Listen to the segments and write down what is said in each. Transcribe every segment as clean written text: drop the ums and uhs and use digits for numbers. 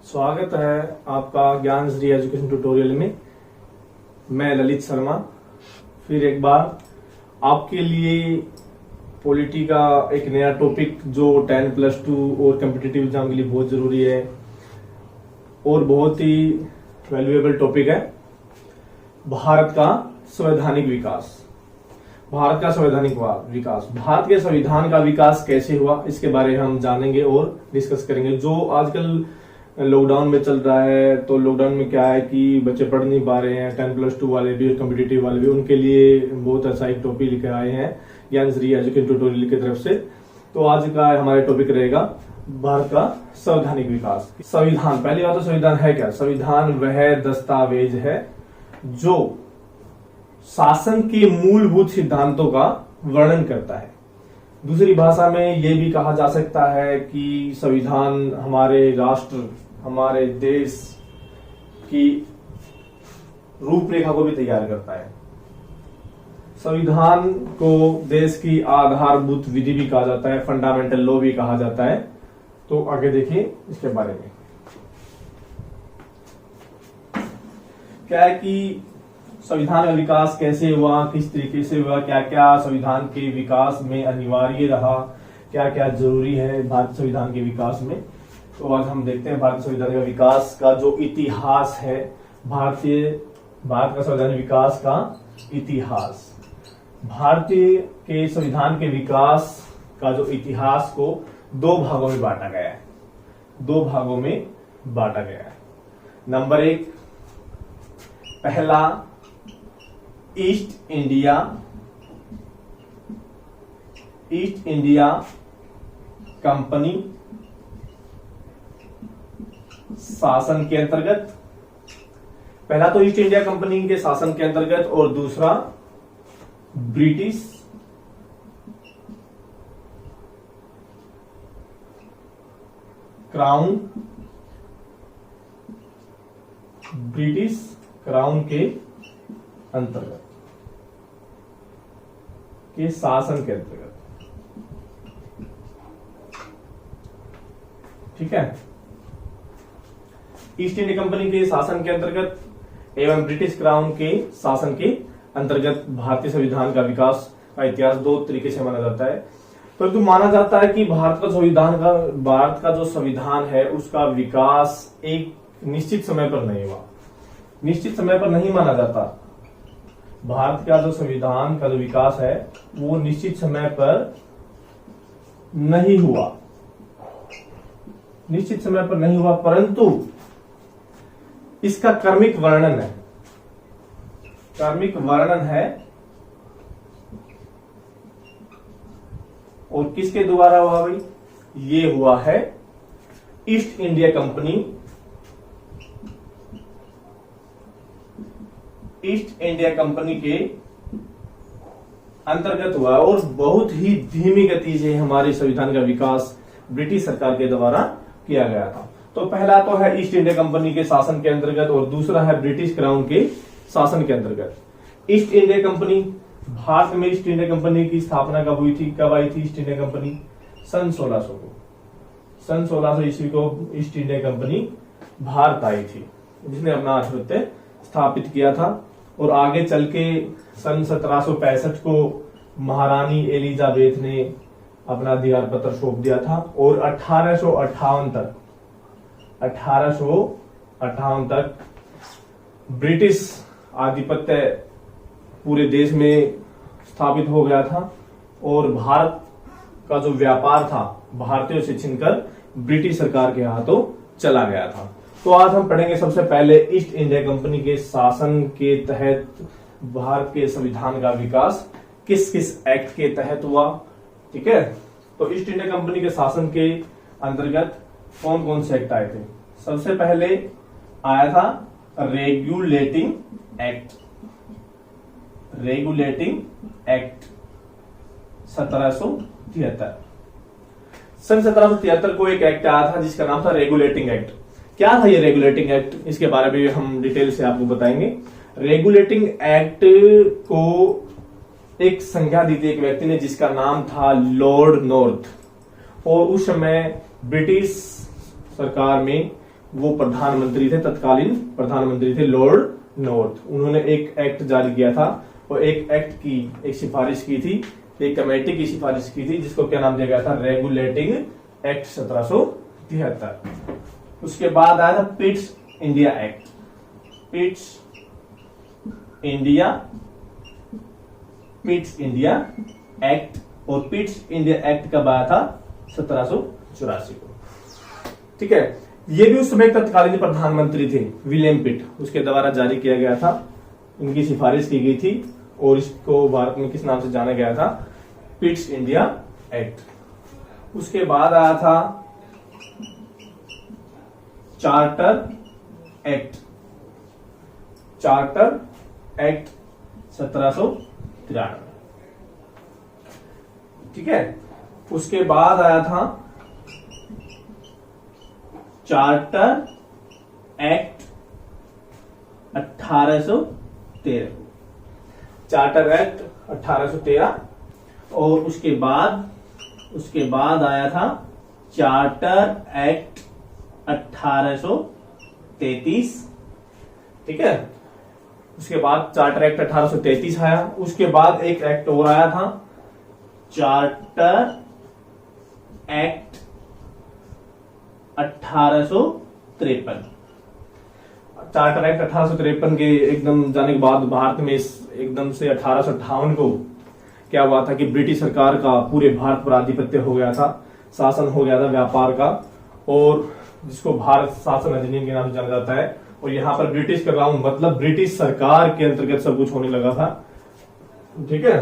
स्वागत है आपका ज्ञान श्री एजुकेशन ट्यूटोरियल में। मैं ललित शर्मा फिर एक बार आपके लिए पॉलिटी का एक नया टॉपिक जो 10+2 और कॉम्पिटिटिव एग्जाम के लिए बहुत जरूरी है और बहुत ही वैल्यूएबल टॉपिक है, भारत का संवैधानिक विकास। भारत का संवैधानिक विकास, भारत के संविधान का विकास कैसे हुआ, इसके बारे में हम जानेंगे और डिस्कस करेंगे। जो आजकल लॉकडाउन में चल रहा है, तो लॉकडाउन में क्या है कि बच्चे पढ़ नहीं पा रहे हैं, 10+2 वाले भी, कॉम्पिटिटिव वाले भी, उनके लिए बहुत अच्छा एक टॉपिक लेकर आए हैं ज्ञान श्री एजुकेशन ट्यूटोरियल की तरफ से। तो आज का हमारा टॉपिक रहेगा भारत का संवैधानिक विकास। संविधान, पहली बात तो संविधान है क्या? संविधान वह दस्तावेज है जो शासन के मूलभूत सिद्धांतों का वर्णन करता है। दूसरी भाषा में यह भी कहा जा सकता है कि संविधान हमारे राष्ट्र, हमारे देश की रूपरेखा को भी तैयार करता है। संविधान को देश की आधारभूत विधि भी कहा जाता है, फंडामेंटल लॉ भी कहा जाता है। तो आगे देखिए इसके बारे में क्या है कि संविधान का विकास कैसे हुआ, किस तरीके से हुआ, क्या क्या संविधान के विकास में अनिवार्य रहा, क्या क्या जरूरी है भारत संविधान के विकास में। तो आज हम देखते हैं भारत संविधान का विकास का जो इतिहास है, भारत का संविधान विकास का इतिहास। भारतीय के संविधान के विकास का जो इतिहास को दो भागों में बांटा गया है। नंबर 1, पहला ईस्ट इंडिया कंपनी शासन के अंतर्गत, पहला तो ईस्ट इंडिया कंपनी के शासन के अंतर्गत, और दूसरा ब्रिटिश क्राउन के अंतर्गत, के शासन के अंतर्गत। ठीक है, ईस्ट इंडिया कंपनी के शासन के अंतर्गत एवं ब्रिटिश क्राउन के शासन के अंतर्गत भारतीय संविधान का विकास का इतिहास दो तरीके से माना जाता है। परंतु माना जाता है कि भारत का जो संविधान है उसका विकास एक निश्चित समय पर नहीं हुआ। निश्चित समय पर नहीं माना जाता। भारत का जो संविधान का जो विकास है वो निश्चित समय पर नहीं हुआ, परंतु इसका क्रमिक वर्णन है। और किसके द्वारा हुआ भाई? ये हुआ है ईस्ट इंडिया कंपनी के अंतर्गत हुआ, और बहुत ही धीमी गति से हमारे संविधान का विकास ब्रिटिश सरकार के द्वारा किया गया था। तो पहला तो है ईस्ट इंडिया कंपनी के शासन के अंतर्गत, और दूसरा है ब्रिटिश क्राउन के शासन के अंतर्गत। ईस्ट इंडिया कंपनी, भारत में ईस्ट इंडिया कंपनी की स्थापना कब हुई थी? कब आई थी ईस्ट इंडिया कंपनी? सन 1600 ईस्वी को ईस्ट इंडिया कंपनी भारत आई थी, जिसने अपना आधिपत्य स्थापित किया था। और आगे चल के सन 1765 को महारानी एलिजाबेथ ने अपना अधिकार पत्र सौंप दिया था, और 1858 तक ब्रिटिश आधिपत्य पूरे देश में स्थापित हो गया था, और भारत का जो व्यापार था भारतीयों से छीनकर ब्रिटिश सरकार के हाथों चला गया था। तो आज हम पढ़ेंगे सबसे पहले ईस्ट इंडिया कंपनी के शासन के तहत भारत के संविधान का विकास किस किस एक्ट के तहत हुआ। ठीक है, तो ईस्ट इंडिया कंपनी के शासन के अंतर्गत कौन कौन से एक्ट आए थे? सबसे पहले आया था रेगुलेटिंग एक्ट 1773। सन 1773 को एक एक्ट आया था जिसका नाम था रेगुलेटिंग एक्ट। क्या था ये रेगुलेटिंग एक्ट? इसके बारे में हम डिटेल से आपको बताएंगे। रेगुलेटिंग एक्ट को एक संज्ञा दी थी एक व्यक्ति ने जिसका नाम था लॉर्ड नॉर्थ, और उस समय ब्रिटिश सरकार में वो प्रधानमंत्री थे, तत्कालीन प्रधानमंत्री थे लॉर्ड नॉर्थ। उन्होंने एक एक्ट जारी किया था और एक एक्ट की एक सिफारिश की थी, एक कमेटी की सिफारिश की थी, जिसको क्या नाम दिया गया था, रेगुलेटिंग एक्ट 1773। उसके बाद आया था Pitt's India act. Pitt's India act, और पिट्स इंडिया एक्ट कब आया था, 1784 को। ठीक है, ये भी उस समय तत्कालीन प्रधानमंत्री थे विलियम पिट, उसके द्वारा जारी किया गया था, इनकी सिफारिश की गई थी और इसको भारत में किस नाम से जाना गया था, पिट्स इंडिया एक्ट। उसके बाद आया था चार्टर एक्ट। Charter act 1793। ठीक है, उसके बाद आया था चार्टर एक्ट 1813। Charter act 1813। और उसके बाद आया था चार्टर एक्ट 1833। ठीक है, उसके बाद चार्टर एक्ट 1833 आया। उसके बाद एक एक्ट और आया था, चार्टर एक्ट 1853। चार्टर एक्ट 1853 के एकदम जाने के बाद भारत में एकदम से 1858 को क्या हुआ था कि ब्रिटिश सरकार का पूरे भारत पर आधिपत्य हो गया था, शासन हो गया था व्यापार का, और जिसको भारत शासन अधिनियम के नाम से जाना जाता है। और यहाँ पर ब्रिटिश कर रहा हूं, मतलब ब्रिटिश सरकार के अंतर्गत सब कुछ होने लगा था। ठीक है,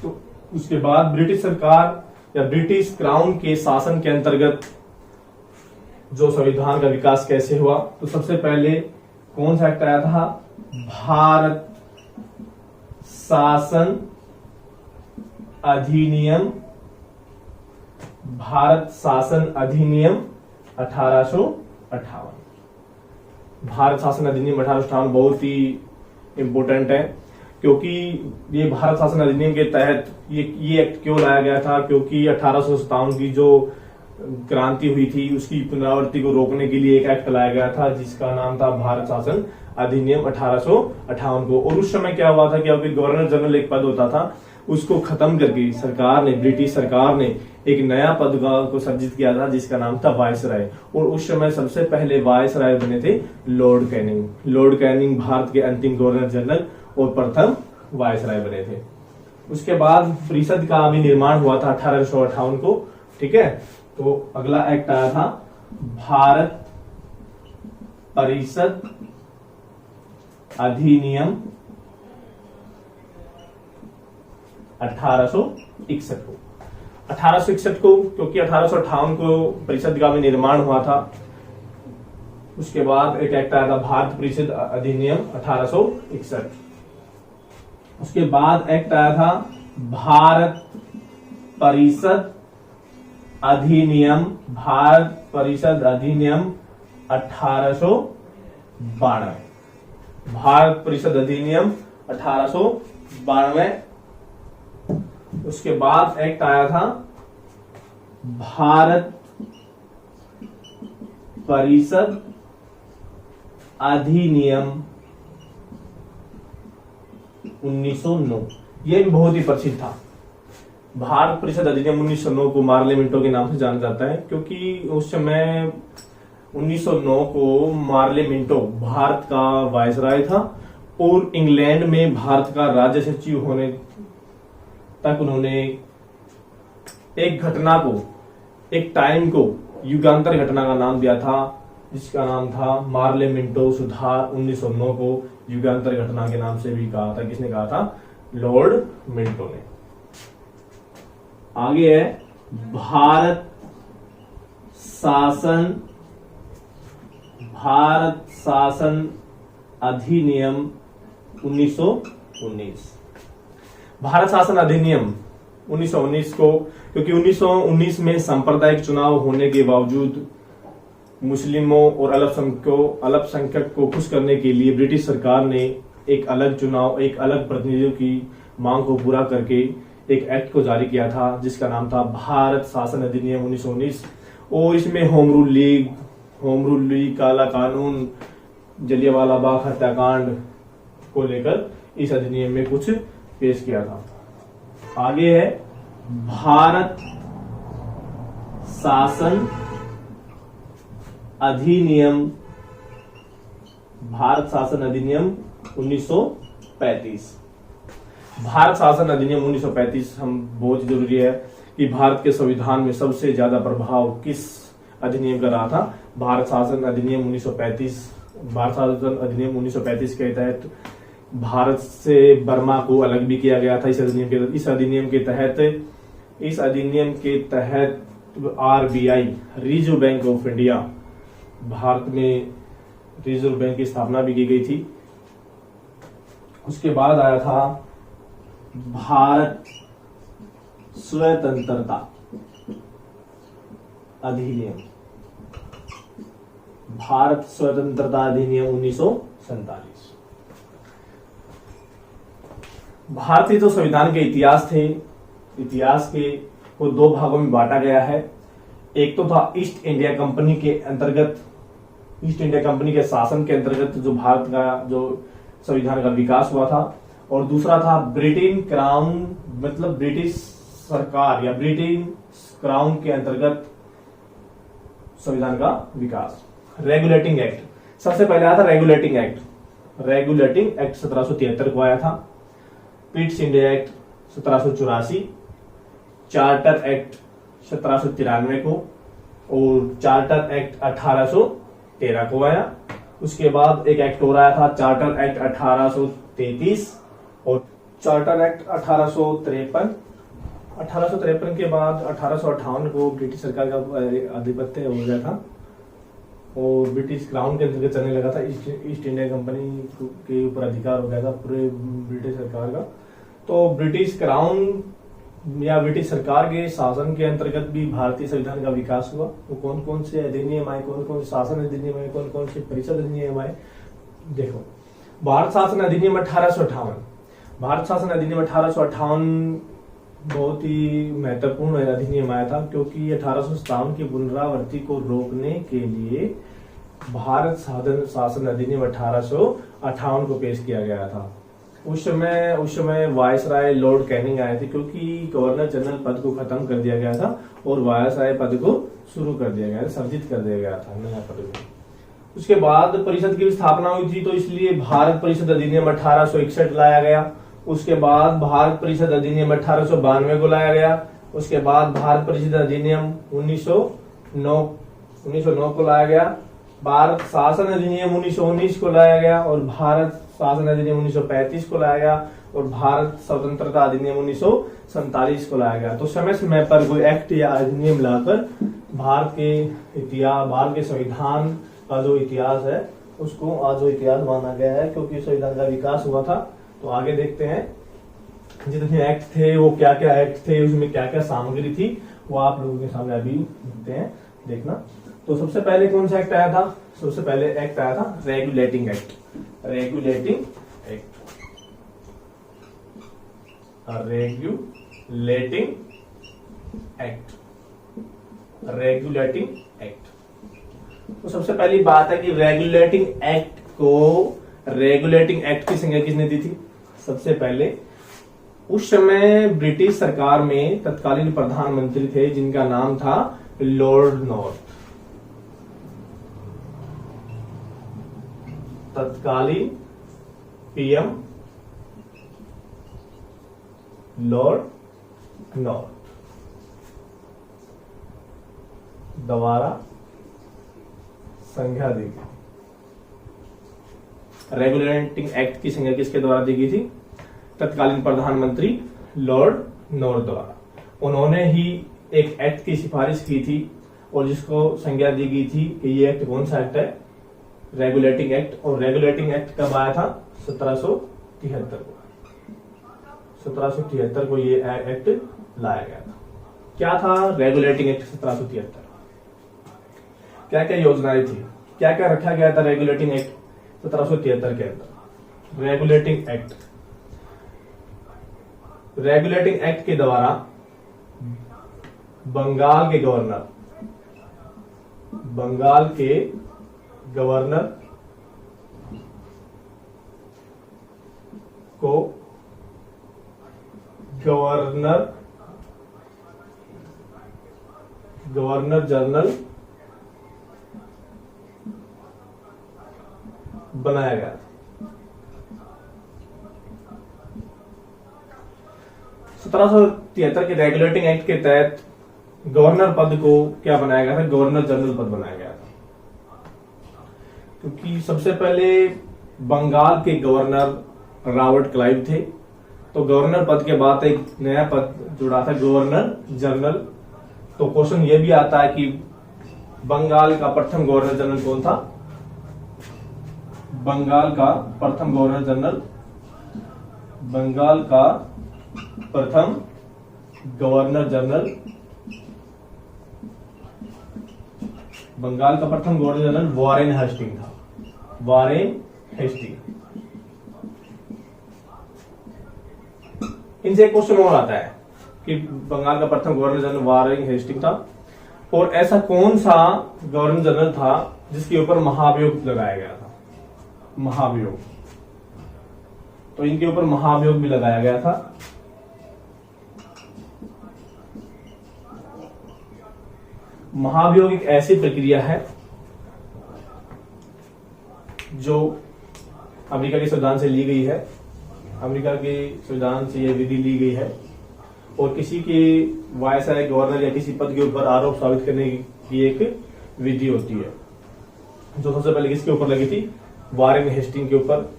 तो उसके बाद ब्रिटिश सरकार या ब्रिटिश क्राउन के शासन के अंतर्गत जो संविधान का विकास कैसे हुआ, तो सबसे पहले कौन सा एक्ट आया था, भारत शासन अधिनियम। भारत शासन अधिनियम 1858। भारत शासन अधिनियम 1858 बहुत ही इंपोर्टेंट है, क्योंकि ये भारत शासन अधिनियम के तहत ये एक्ट क्यों लाया गया था, क्योंकि 1857 की जो क्रांति हुई थी उसकी पुनरावृत्ति को रोकने के लिए एक एक्ट लाया गया था, जिसका नाम था भारत शासन अधिनियम 1858 को। और उस समय क्या हुआ था कि अभी गवर्नर जनरल एक पद होता था, उसको खत्म करके सरकार ने, ब्रिटिश सरकार ने एक नया पद को सर्जित किया था, जिसका नाम था वायसराय। और उस समय सबसे पहले वायसराय बने थे Lord Canning. Lord Canning Bharat के अंतिम गवर्नर जनरल और प्रथम वायसराय बने थे। उसके बाद परिषद का भी निर्माण हुआ था 1858 को। ठीक है, तो अगला एक्ट आया था भारत परिषद अधिनियम 1861 को। 1861 को, क्योंकि 1858 को परिषद का भी निर्माण हुआ था। उसके बाद एक एक्ट आया था भारत परिषद अधिनियम 1861। उसके बाद एक्ट आया था भारत परिषद अधिनियम। भारत परिषद अधिनियम 1892। भारत परिषद अधिनियम 1892। उसके बाद एक्ट आया था भारत परिषद अधिनियम 1909। यह भी बहुत ही प्रसिद्ध था। भारत परिषद अधिनियम 1909 को मार्ले मिंटो के नाम से जाना जाता है, क्योंकि उस समय 1909 को मार्ले मिंटो भारत का वायसराय था और इंग्लैंड में भारत का राज्य सचिव होने तक उन्होंने एक घटना को, एक टाइम को युगांतर घटना का नाम दिया था, जिसका नाम था मार्ले मिंटो सुधार 1909 को युगांतर घटना के नाम से भी कहा था। किसने कहा था? लॉर्ड मिंटो ने। आगे है भारत शासन अधिनियम 1919। भारत शासन अधिनियम 1919 को, क्योंकि 1919 में सांप्रदायिक चुनाव होने के बावजूद मुस्लिमों और अल्पसंख्यक को खुश करने के लिए ब्रिटिश सरकार ने एक अलग चुनाव, एक अलग प्रतिनिधियों की मांग को पूरा करके एक एक्ट को जारी किया था, जिसका नाम था भारत शासन अधिनियम 1919। और इसमें home rule league home rule league, काला कानून, जलियांवाला बाग हत्याकांड को लेकर इस अधिनियम में कुछ पेश किया था। आगे है भारत शासन अधिनियम, भारत शासन अधिनियम 1935। भारत शासन अधिनियम 1935 हम बहुत जरूरी है कि भारत के संविधान में सबसे ज्यादा प्रभाव किस अधिनियम का रहा था। भारत शासन अधिनियम 1935। भारत शासन अधिनियम 1935 के तहत भारत से बर्मा को अलग भी किया गया था। इस अधिनियम के तहत RBI, reserve bank of India, Bharat में रिजर्व बैंक की स्थापना भी की गई थी। उसके बाद आया था भारत स्वतंत्रता अधिनियम, भारत स्वतंत्रता अधिनियम 1947। भारतीय जो संविधान के इतिहास के को दो भागों में बांटा गया है। एक तो था ईस्ट इंडिया कंपनी के अंतर्गत, ईस्ट इंडिया कंपनी के शासन के अंतर्गत जो भारत का जो संविधान का विकास हुआ था, और दूसरा था ब्रिटेन क्राउन, मतलब ब्रिटिश सरकार या ब्रिटेन क्राउन के अंतर्गत संविधान का विकास। रेगुलेटिंग एक्ट सबसे पहले आया था। रेगुलेटिंग एक्ट 1773 को आया था। Pitt's India act 1784, charter act 1793 को, और चार्टर एक्ट 1813 को आया। उसके बाद एक एक्ट और आया था, चार्टर एक्ट 1833, और चार्टर एक्ट 1853 के बाद 1858 को ब्रिटिश सरकार का आधिपत्य हो गया था और ब्रिटिश क्राउन के अंतर्गत चलने लगा था। ईस्ट इंडिया कंपनी के ऊपर अधिकार हो गया था पूरे ब्रिटिश सरकार का। तो ब्रिटिश क्राउन या ब्रिटिश सरकार के शासन के अंतर्गत भी भारतीय संविधान का विकास हुआ। वो कौन कौन से अधिनियम आए, कौन कौन से शासन अधिनियम आए, कौन कौन से परिषद अधिनियम आए। देखो, भारत शासन अधिनियम 1858, भारत शासन अधिनियम 1858 बहुत ही महत्वपूर्ण अधिनियम आया था, क्योंकि 1857 की पुनरावृत्ति को रोकने के लिए भारत शासन अधिनियम 1858 को पेश किया गया था। उस समय वायसराय लॉर्ड कैनिंग आए थे, क्योंकि गवर्नर जनरल पद को खत्म कर दिया गया था और वायसराय पद को शुरू कर दिया गया था, सर्जित कर दिया गया था नया पद को। उसके बाद परिषद की स्थापना हुई थी, तो इसलिए भारत परिषद अधिनियम 1861 लाया गया। उसके बाद भारत परिषद अधिनियम 1892 को लाया गया। उसके बाद भारत परिषद अधिनियम 1909 को लाया गया। भारत शासन अधिनियम 1919 को लाया गया, और भारत शासन अधिनियम 1935 को लाया गया, और भारत स्वतंत्रता अधिनियम 1947 को लाया गया। तो समय समय पर कोई एक्ट या अधिनियम लाकर भारत के संविधान का जो इतिहास है उसको आज इतिहास माना गया है, क्योंकि संविधान का विकास हुआ था। तो आगे देखते हैं जितने एक्ट थे वो क्या क्या एक्ट थे, उसमें क्या क्या सामग्री थी, वो आप लोगों के सामने अभी देखते हैं, देखना। तो सबसे पहले कौन सा एक्ट आया था? सबसे पहले एक्ट आया था रेगुलेटिंग एक्ट। Regulating act. तो सबसे पहली बात है कि रेगुलेटिंग एक्ट की संज्ञा किसने दी थी? सबसे पहले उस समय ब्रिटिश सरकार में तत्कालीन प्रधानमंत्री थे जिनका नाम था लॉर्ड नॉर्थ। तत्कालीन पीएम लॉर्ड नॉर्थ द्वारा संज्ञा दी गई। रेगुलेटिंग एक्ट की संज्ञा किसके द्वारा दी गई थी? तत्कालीन प्रधानमंत्री लॉर्ड नॉर्थ द्वारा। उन्होंने ही एक एक्ट की सिफारिश की थी और जिसको संज्ञा दी गई थी कि ये एक्ट कौन सा एक्ट है? Regulating act. और रेगुलेटिंग एक्ट कब आया था? 1773 को। 1773 को ये एक्ट लाया गया था। क्या था रेगुलेटिंग एक्ट 1773? क्या क्या योजनाएं थी, क्या क्या रखा गया था रेगुलेटिंग एक्ट 1773 के अंदर? रेगुलेटिंग एक्ट के द्वारा बंगाल के गवर्नर बंगाल के गवर्नर को गवर्नर जनरल बनाया गया। 1773 के रेगुलेटिंग एक्ट के तहत गवर्नर पद को क्या बनाया गया था? गवर्नर जनरल पद बनाया गया था। क्योंकि सबसे पहले बंगाल के गवर्नर रॉबर्ट क्लाइव थे, तो गवर्नर पद के बाद एक नया पद जुड़ा था, गवर्नर जनरल। तो क्वेश्चन ये भी आता है कि बंगाल का प्रथम गवर्नर जनरल कौन था? बंगाल का प्रथम गवर्नर जनरल, बंगाल का प्रथम गवर्नर जनरल, बंगाल का प्रथम गवर्नर जनरल वॉरेन हेस्टिंग था। Warren Hastings. इनसे एक क्वेश्चन और आता है कि बंगाल का प्रथम गवर्नर जनरल वॉरेन हेस्टिंग था, और ऐसा कौन सा गवर्नर जनरल था जिसके ऊपर महाभियोग लगाया गया था? महाभियोग। तो इनके ऊपर महाभियोग भी लगाया गया था। महाभियोग एक ऐसी प्रक्रिया है जो अमेरिका के संविधान से ली गई है। अमेरिका के संविधान से यह विधि ली गई है, और किसी के वायसराय, गवर्नर या किसी पद के ऊपर आरोप साबित करने की एक विधि होती है, जो सबसे पहले किसके ऊपर लगी थी? वॉरेन हेस्टिंग के ऊपर।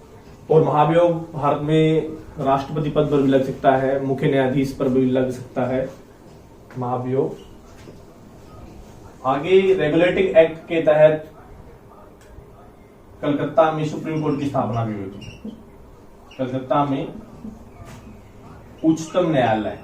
और महाभियोग भारत में राष्ट्रपति पद पर भी लग सकता है, मुख्य न्यायाधीश पर भी लग सकता है महाभियोग। आगे रेगुलेटिंग एक्ट के तहत कलकत्ता में सुप्रीम कोर्ट की स्थापना भी हुई थी। कलकत्ता में उच्चतम न्यायालय,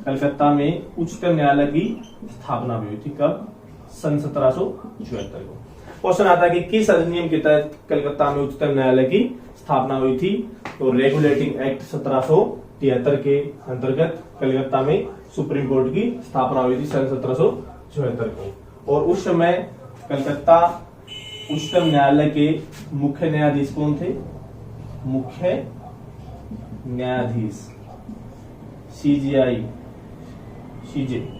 कलकत्ता में उच्चतम न्यायालय की स्थापना भी हुई थी। कब? सन 1774 को। क्वेश्चन आता है कि किस अधिनियम के तहत कलकत्ता में उच्चतम न्यायालय की स्थापना हुई थी? तो रेगुलेटिंग एक्ट 1773 के अंतर्गत कलकत्ता में सुप्रीम कोर्ट की स्थापना हुई थी सन 1774 को। और उस समय कलकत्ता उच्चतम न्यायालय के मुख्य न्यायाधीश कौन थे? मुख्य न्यायाधीश सीजीआई,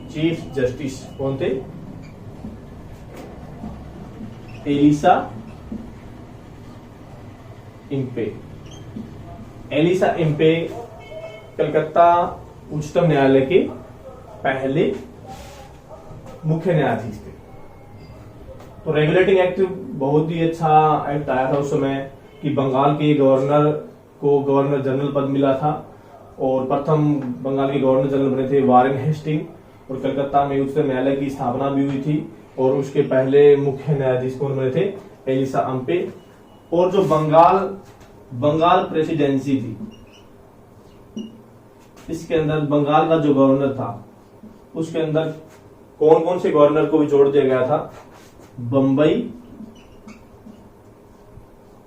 चीफ जस्टिस कौन थे? Elijah Impey. Elijah Impey Calcutta उच्चतम न्यायालय के पहले मुख्य न्यायाधीश थे। तो रेगुलेटिंग एक्ट बहुत ही अच्छा एक्ट आया था उस समय कि बंगाल के गवर्नर को गवर्नर जनरल पद मिला था, और प्रथम बंगाल के गवर्नर जनरल बने थे वॉरेन हेस्टिंग, और कलकत्ता में उच्चतम न्यायालय की स्थापना भी हुई थी, और उसके पहले मुख्य न्यायाधीश कौन बने थे? एलिसा अम्पे। और जो बंगाल प्रेसिडेंसी थी, इसके अंदर बंगाल का जो गवर्नर था, उसके अंदर कौन कौन से गवर्नर को भी जोड़ दिया गया था? बंबई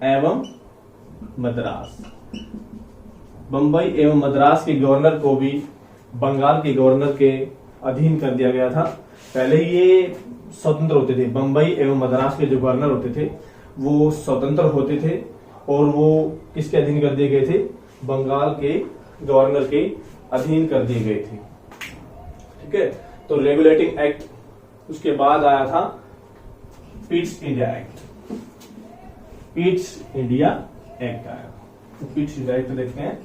एवं मद्रास। बंबई एवं मद्रास के गवर्नर को भी बंगाल के गवर्नर के अधीन कर दिया गया था। पहले ये स्वतंत्र होते थे, बंबई एवं मद्रास के जो गवर्नर होते थे वो स्वतंत्र होते थे, और वो किसके अधीन कर दिए गए थे? बंगाल के गवर्नर के अधीन कर दिए गए थे। ठीक है। तो रेगुलेटिंग एक्ट उसके बाद आया था Pitt's India act. Pitt's India act आया। तो पिट्स इंडिया एक्ट देखते हैं।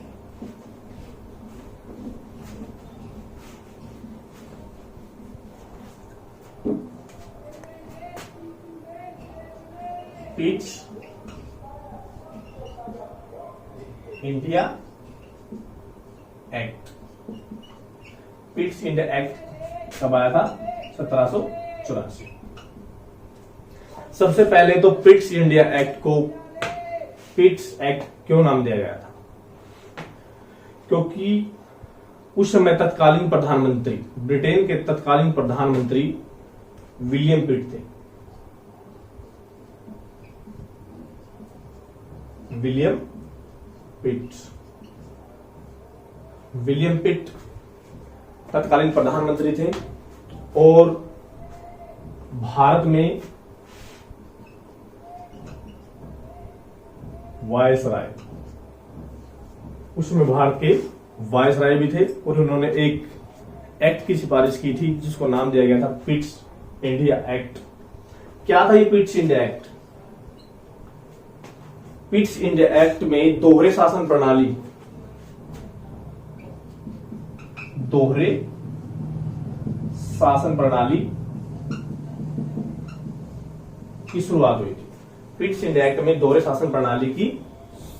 Pitt's India act. Pitt's India act कब आया था? 1784। सबसे पहले तो पिट्स इंडिया एक्ट को पिट्स एक्ट क्यों नाम दिया गया था? क्योंकि उस समय तत्कालीन प्रधानमंत्री, ब्रिटेन के तत्कालीन प्रधानमंत्री विलियम पिट थे। विलियम पिट तत्कालीन प्रधानमंत्री थे और भारत में वायसराय, उसमें भारत के वायसराय भी थे और उन्होंने एक एक्ट की सिफारिश की थी जिसको नाम दिया गया था पिट्स इंडिया एक्ट। क्या था ये Pitt's India act? Pitt's India act में दोहरे शासन प्रणाली की शुरुआत हुई थी। पिट्स इंडिया एक्ट में दोहरे शासन प्रणाली की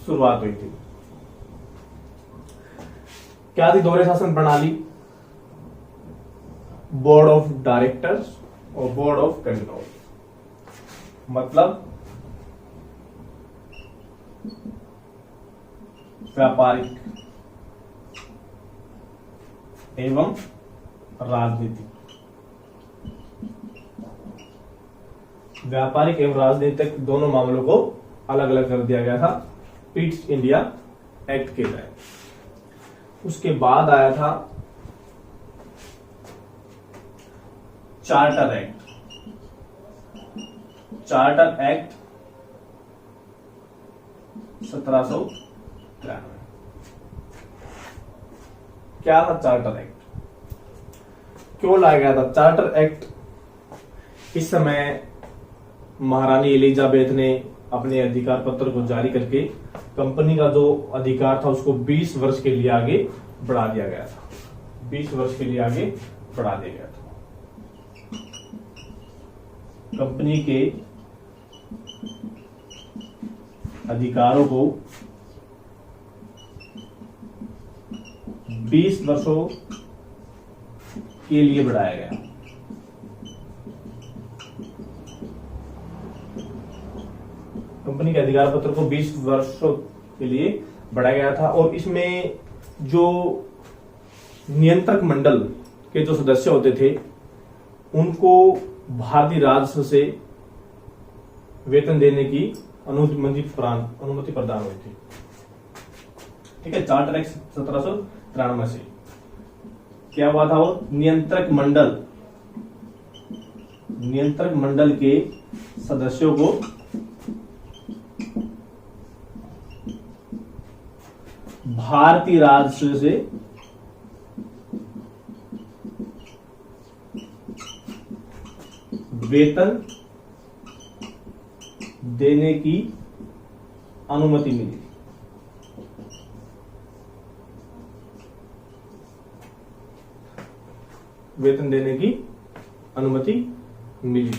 शुरुआत हुई थी। क्या थी दोहरे शासन प्रणाली? बोर्ड ऑफ डायरेक्टर्स और बोर्ड ऑफ कंट्रोल, मतलब व्यापारिक एवं राजनीतिक, व्यापारिक एवं राजनीतिक दोनों मामलों को अलग अलग कर दिया गया था पिट्स इंडिया एक्ट के तहत। उसके बाद आया था चार्टर एक्ट। Charter act 1793। क्या था चार्टर एक्ट? क्यों लाया गया था चार्टर एक्ट? इस समय महारानी एलिजाबेथ ने अपने अधिकार पत्र को जारी करके कंपनी का जो अधिकार था उसको 20 वर्ष के लिए आगे बढ़ा दिया गया था। 20 वर्ष के लिए आगे बढ़ा दिया गया था। कंपनी के अधिकारों को 20 वर्षों के लिए बढ़ाया गया। कंपनी के अधिकार पत्र को 20 वर्षों के लिए बढ़ाया गया था और इसमें जो नियंत्रक मंडल के जो सदस्य होते थे उनको भारतीय राजस्व से वेतन देने की अनुमति प्रदान हुई थी। ठीक है, चार्टर एक्ट 1793 से क्या हुआ था? वो नियंत्रक मंडल के सदस्यों को भारतीय राजस्व से वेतन देने की अनुमति मिली। वेतन देने की अनुमति मिली।